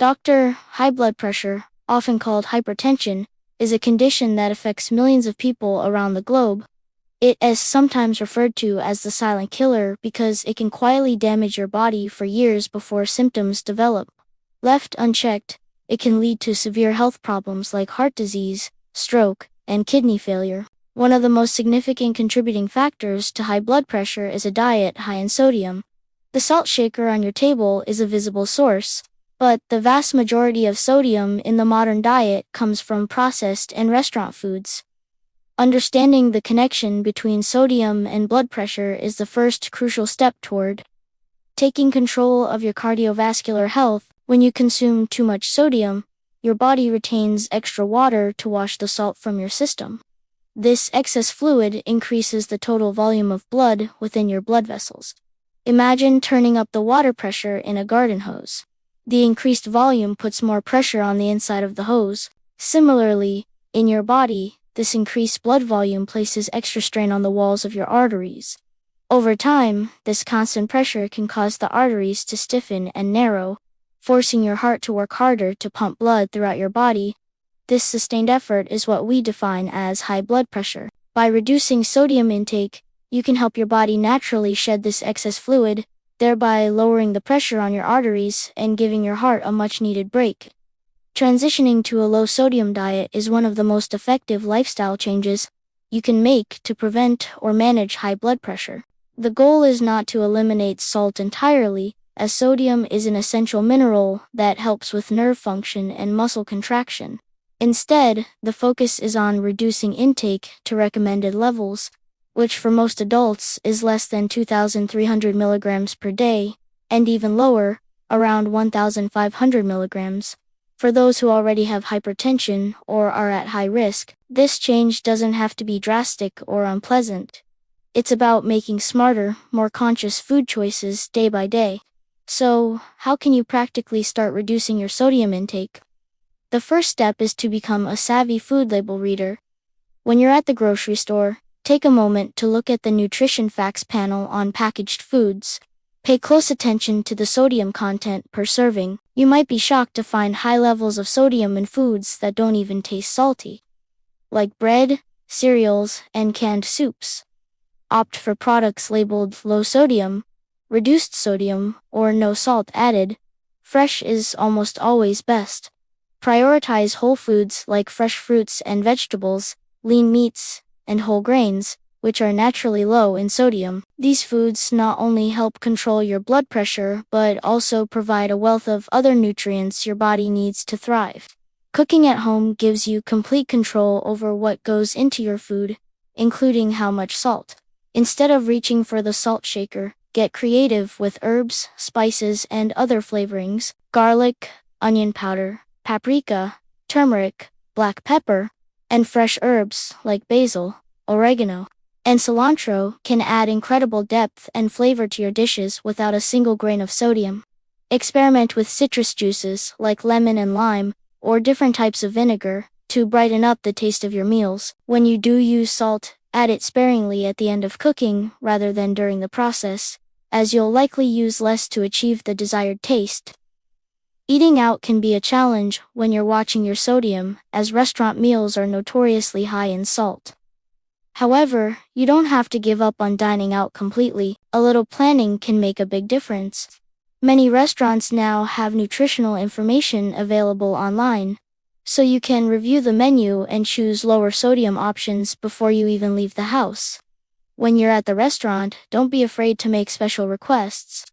High blood pressure, often called hypertension, is a condition that affects millions of people around the globe. It is sometimes referred to as the silent killer because it can quietly damage your body for years before symptoms develop. Left unchecked, it can lead to severe health problems like heart disease, stroke, and kidney failure. One of the most significant contributing factors to high blood pressure is a diet high in sodium. The salt shaker on your table is a visible source, but the vast majority of sodium in the modern diet comes from processed and restaurant foods. Understanding the connection between sodium and blood pressure is the first crucial step toward taking control of your cardiovascular health. When you consume too much sodium, your body retains extra water to wash the salt from your system. This excess fluid increases the total volume of blood within your blood vessels. Imagine turning up the water pressure in a garden hose. The increased volume puts more pressure on the inside of the hose. Similarly, in your body, this increased blood volume places extra strain on the walls of your arteries. Over time, this constant pressure can cause the arteries to stiffen and narrow, forcing your heart to work harder to pump blood throughout your body. This sustained effort is what we define as high blood pressure. By reducing sodium intake, you can help your body naturally shed this excess fluid, thereby lowering the pressure on your arteries and giving your heart a much-needed break. Transitioning to a low-sodium diet is one of the most effective lifestyle changes you can make to prevent or manage high blood pressure. The goal is not to eliminate salt entirely, as sodium is an essential mineral that helps with nerve function and muscle contraction. Instead, the focus is on reducing intake to recommended levels, which for most adults is less than 2,300 milligrams per day, and even lower, around 1,500 milligrams. For those who already have hypertension or are at high risk, this change doesn't have to be drastic or unpleasant. It's about making smarter, more conscious food choices day by day. So, how can you practically start reducing your sodium intake? The first step is to become a savvy food label reader. When you're at the grocery store, take a moment to look at the nutrition facts panel on packaged foods. Pay close attention to the sodium content per serving. You might be shocked to find high levels of sodium in foods that don't even taste salty, like bread, cereals, and canned soups. Opt for products labeled low sodium, reduced sodium, or no salt added. Fresh is almost always best. Prioritize whole foods like fresh fruits and vegetables, lean meats, and whole grains, which are naturally low in sodium. These foods not only help control your blood pressure but also provide a wealth of other nutrients your body needs to thrive. Cooking at home gives you complete control over what goes into your food, including how much salt. Instead of reaching for the salt shaker, get creative with herbs, spices, and other flavorings. Garlic, onion powder, paprika, turmeric, black pepper, and fresh herbs like basil, oregano, and cilantro can add incredible depth and flavor to your dishes without a single grain of sodium. Experiment with citrus juices like lemon and lime, or different types of vinegar, to brighten up the taste of your meals. When you do use salt, add it sparingly at the end of cooking rather than during the process, as you'll likely use less to achieve the desired taste. Eating out can be a challenge when you're watching your sodium, as restaurant meals are notoriously high in salt. However, you don't have to give up on dining out completely. A little planning can make a big difference. Many restaurants now have nutritional information available online, so you can review the menu and choose lower sodium options before you even leave the house. When you're at the restaurant, don't be afraid to make special requests.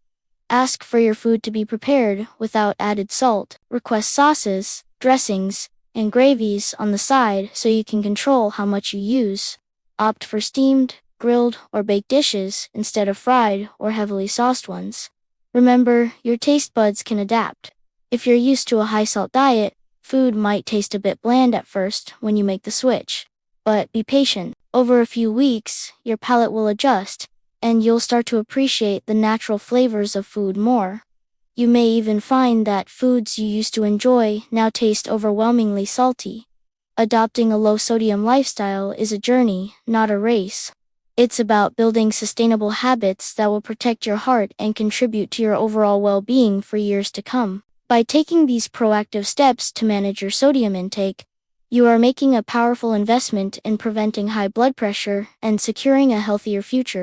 Ask for your food to be prepared without added salt. Request sauces, dressings, and gravies on the side so you can control how much you use. Opt for steamed, grilled, or baked dishes instead of fried or heavily sauced ones. Remember, your taste buds can adapt. If you're used to a high-salt diet, food might taste a bit bland at first when you make the switch. But be patient. Over a few weeks, your palate will adjust, and you'll start to appreciate the natural flavors of food more. You may even find that foods you used to enjoy now taste overwhelmingly salty. Adopting a low-sodium lifestyle is a journey, not a race. It's about building sustainable habits that will protect your heart and contribute to your overall well-being for years to come. By taking these proactive steps to manage your sodium intake, you are making a powerful investment in preventing high blood pressure and securing a healthier future.